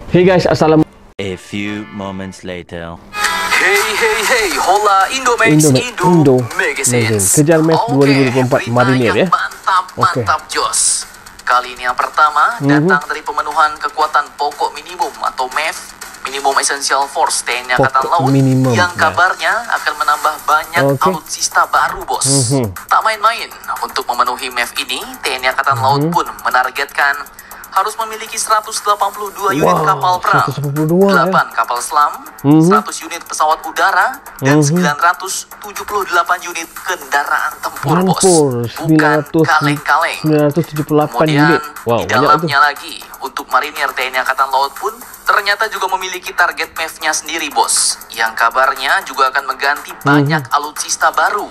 Hey guys, assalamualaikum. A few moments later. Hey, hola Indomax, Indo Magazine. Kejar MEF 2024 Marinir ya. Mantap, Jos. Kali ini yang pertama datang dari pemenuhan kekuatan pokok minimum atau MEF, Minimum Essential Force TNI Angkatan Laut, yang kabarnya akan menambah banyak alutsista baru, bos. Tak main-main, untuk memenuhi MEF ini, TNI Angkatan Laut pun menargetkan harus memiliki 182 unit kapal perang, 8 kapal selam, 100 unit pesawat udara, dan 978 unit kendaraan tempur, bos. Bukan kaleng-kaleng. 978 unit. Di dalamnya lagi, untuk marinir TNI Angkatan Laut pun ternyata juga memiliki target MEF-nya sendiri, bos, yang kabarnya juga akan mengganti banyak alutsista baru.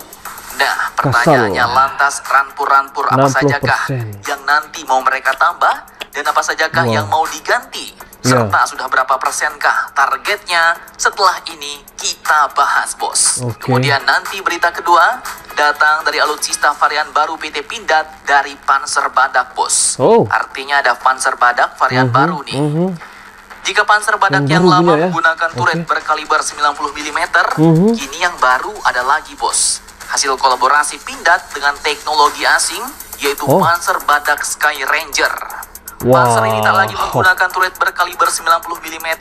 Nah, pertanyaannya lantas rampur-rampur apa sajakah yang nanti mau mereka tambah? Dan apa sajakah yang mau diganti? Serta sudah berapa persenkah targetnya? Setelah ini kita bahas, bos. Kemudian nanti berita kedua datang dari alutsista varian baru PT Pindad dari Panzer Badak, bos. Artinya ada Panzer Badak varian baru nih. Jika Panzer Badak yang lama menggunakan turret berkaliber 90 mm, kini yang baru ada lagi, bos. Hasil kolaborasi Pindad dengan teknologi asing, yaitu Panzer Badak Sky Ranger. Panzer ini tak lagi menggunakan turret berkaliber 90 mm,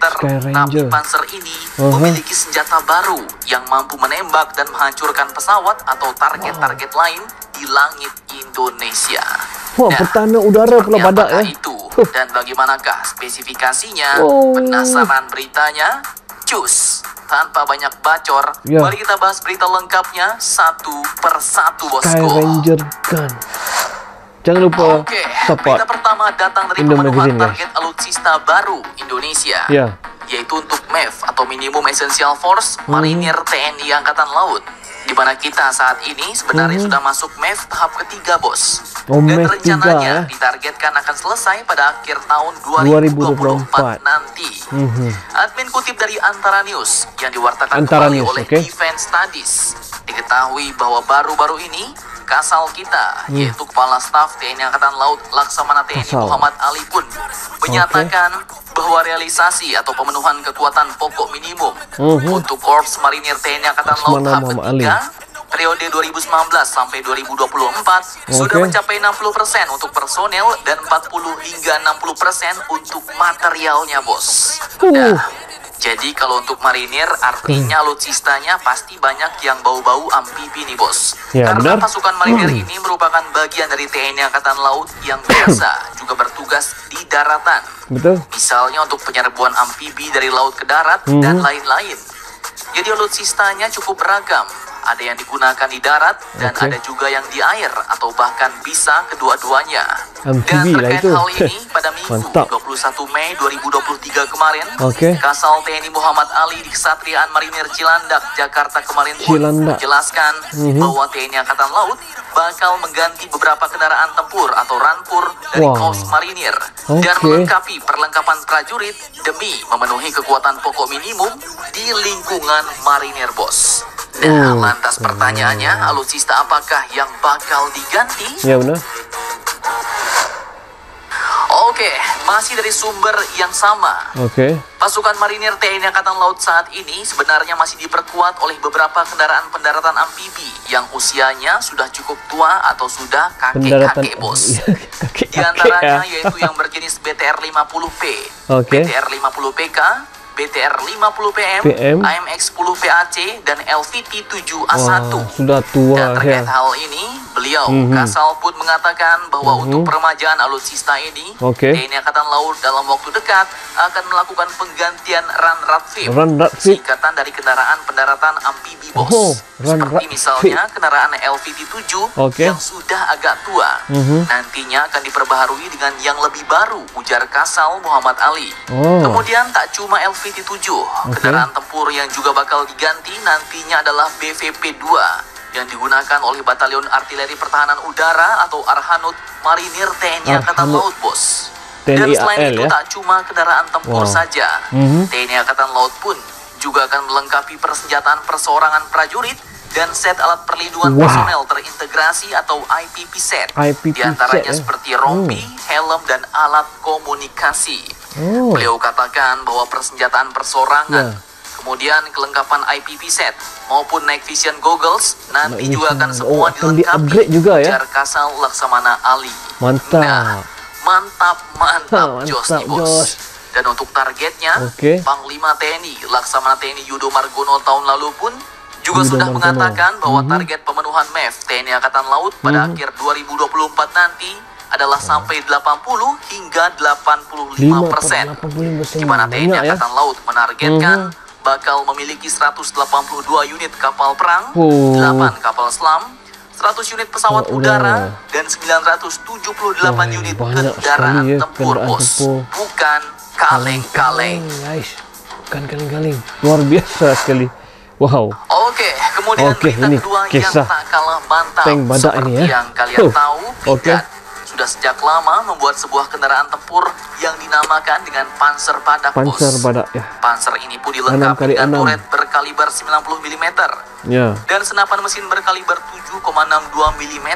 tapi Panzer ini memiliki senjata baru yang mampu menembak dan menghancurkan pesawat atau target-target lain di langit Indonesia. Pertahanan udara pula Badak ya. Itu dan bagaimanakah spesifikasinya? Penasaran beritanya? Cus, tanpa banyak bacor, mari kita bahas berita lengkapnya satu persatu, bosku. Sky Ranger Gun. Jangan lupa support. Berita pertama datang dari pemenuhan target alutsista baru Indonesia, yaitu untuk MEF atau Minimum Essential Force Marinir TNI Angkatan Laut, di mana kita saat ini sebenarnya sudah masuk MEF tahap ketiga, bos. Dan rencananya ditargetkan akan selesai pada akhir tahun 2024 nanti. Admin kutip dari Antara News yang diwartakan kembali oleh Defense Studies, diketahui bahwa baru-baru ini Kasal kita, yaitu Kepala Staf TNI Angkatan Laut Laksamana TNI Muhammad Ali pun menyatakan bahwa realisasi atau pemenuhan kekuatan pokok minimum untuk Korps Marinir TNI Angkatan Laut tahap ketiga periode 2019 sampai 2024 sudah mencapai 60% untuk personel dan 40 hingga 60% untuk materialnya, bos. Jadi kalau untuk marinir artinya alutsistanya pasti banyak yang bau-bau amfibi nih, bos. Karena pasukan marinir ini merupakan bagian dari TNI Angkatan Laut yang biasa juga bertugas di daratan. Misalnya untuk penyerbuan amfibi dari laut ke darat dan lain-lain. Jadi alutsistanya cukup beragam. Ada yang digunakan di darat dan ada juga yang di air atau bahkan bisa kedua-duanya. Dan terkait hal ini, pada Minggu 21 Mei 2023 kemarin, Kasal TNI Muhammad Ali di Kesatriaan Marinir Cilandak, Jakarta kemarin pun menjelaskan bahwa TNI Angkatan Laut bakal mengganti beberapa kendaraan tempur atau ranpur dari Korps Marinir dan melengkapi perlengkapan prajurit demi memenuhi kekuatan pokok minimum di lingkungan marinir, bos. Nah, lantas pertanyaannya, alutsista apakah yang bakal diganti? Ya benar. Oke, masih dari sumber yang sama. Pasukan marinir TNI Angkatan Laut saat ini sebenarnya masih diperkuat oleh beberapa kendaraan pendaratan amfibi yang usianya sudah cukup tua atau sudah kakek-kakek, bos. Di antaranya yaitu yang berjenis BTR 50P, BTR 50PK, BTR 50 PM, AMX 10 PAC, dan LVT 7A1. Sudah tua. Dan terkait hal ini, beliau Kasal pun mengatakan bahwa untuk peremajaan alutsista ini, TNI Angkatan Laut dalam waktu dekat akan melakukan penggantian run ratfib, singkatan dari kendaraan pendaratan amfibi, bos. Seperti misalnya kendaraan LVT 7 yang sudah agak tua, nantinya akan diperbaharui dengan yang lebih baru, ujar Kasal Muhammad Ali. Kemudian tak cuma LVT 7, kendaraan tempur yang juga bakal diganti nantinya adalah BVP 2 yang digunakan oleh Batalion Artileri Pertahanan Udara atau Arhanud Marinir TNI Angkatan Laut, bos. Dan selain itu tak cuma kendaraan tempur saja, TNI Angkatan Laut pun juga akan melengkapi persenjataan perseorangan prajurit dan set alat perlindungan personel terintegrasi atau IPP set. Di antaranya seperti rompi, helm, dan alat komunikasi. Beliau katakan bahwa persenjataan persorangan, kemudian kelengkapan IPV set maupun night vision goggles nanti juga akan semua dilengkapi juga ya. jar Kasal Laksamana Ali. Mantap. Nah, mantap jos nih bos. Dan untuk targetnya, Panglima TNI Laksamana TNI Yudo Margono tahun lalu pun juga sudah mengatakan bahwa target pemenuhan MEF TNI Angkatan Laut pada akhir 2024 nanti adalah sampai 80 hingga 85%. Di mana TNI Angkatan Laut menargetkan bakal memiliki 182 unit kapal perang, 8 kapal selam, 100 unit pesawat udara, dan 978 unit kendaraan tempur, bos. Bukan kaleng-kaleng. Bukan kaleng-kaleng. Luar biasa sekali. Wow. Oke, kemudian berita ini kedua kisah yang tak kalah mantap tank badak seperti ini ya. yang kalian tahu, Pindad sudah sejak lama membuat sebuah kendaraan tempur yang dinamakan dengan Panzer Badak, bos. Panzer Badak ya. Panzer ini pun dilengkapi dengan turret berkaliber 90 mm dan senapan mesin berkaliber 7,62 mm.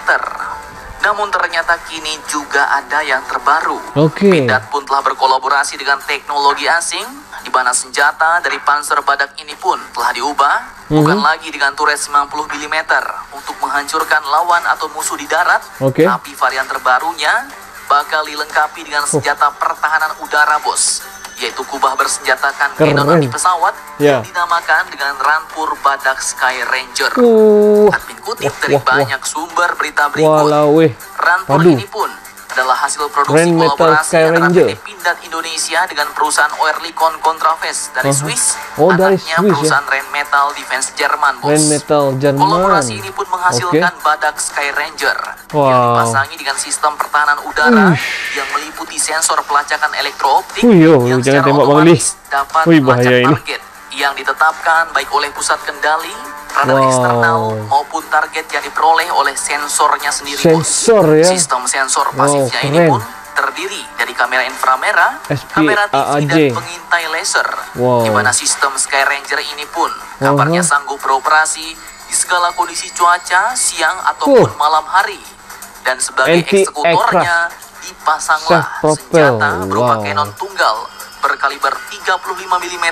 Namun ternyata kini juga ada yang terbaru. Pindad pun telah berkolaborasi dengan teknologi asing, di mana senjata dari Panzer Badak ini pun telah diubah, bukan lagi dengan turret 90 mm untuk menghancurkan lawan atau musuh di darat, tapi varian terbarunya bakal dilengkapi dengan senjata pertahanan udara, bos, yaitu kubah bersenjatakan kanon anti pesawat yang dinamakan dengan Rampur Badak Sky Ranger. Admin kutip dari banyak sumber berita berikut, Rampur ini pun adalah hasil produksi kolaborasi antara PT Pindad Indonesia dengan perusahaan Oerlikon Contraves dari Swiss, anaknya perusahaan Rheinmetall Defense Jerman, bos. Kolaborasi ini pun menghasilkan Badak Sky Ranger yang dipasangi dengan sistem pertahanan udara yang meliputi sensor pelacakan elektrooptik yang secara otomatis dapat melacak target yang ditetapkan baik oleh pusat kendali, radar eksternal maupun target yang diperoleh oleh sensornya sendiri, bos. Sistem sensor pasifnya ini pun terdiri dari kamera inframerah, kamera TV dan pengintai laser, di mana sistem Sky Ranger ini pun kabarnya sanggup beroperasi di segala kondisi cuaca, siang ataupun malam hari. Dan sebagai eksekutornya dipasanglah senjata berupa kanon tunggal berkaliber 35 mm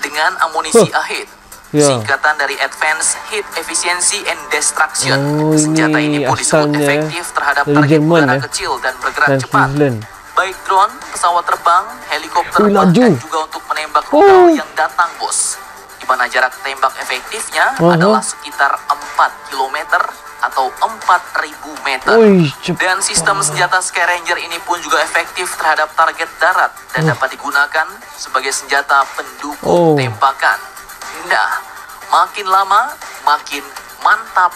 dengan amunisi AHID, singkatan dari Advanced Hit Efficiency and Destruction. Senjata ini pun disebut efektif terhadap target udara kecil dan bergerak cepat, baik drone, pesawat terbang, helikopter, bahkan juga untuk menembak rudal yang datang, bos. Di mana jarak tembak efektifnya adalah sekitar 4 km atau 4.000 meter. Dan sistem senjata Sky Ranger ini pun juga efektif terhadap target darat dan dapat digunakan sebagai senjata pendukung tembakan. Nah, makin lama makin mantap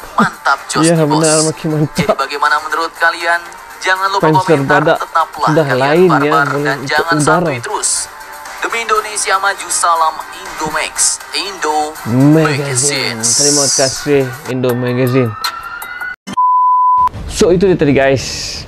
jos, bos. Jadi bagaimana menurut kalian? Jangan lupa komentar, tetaplah kalian barbar dan jangan santuy terus. Demi Indonesia Maju, salam Indomax, Indo Magazine. Terima kasih Indo Magazine. So itu dia tadi guys,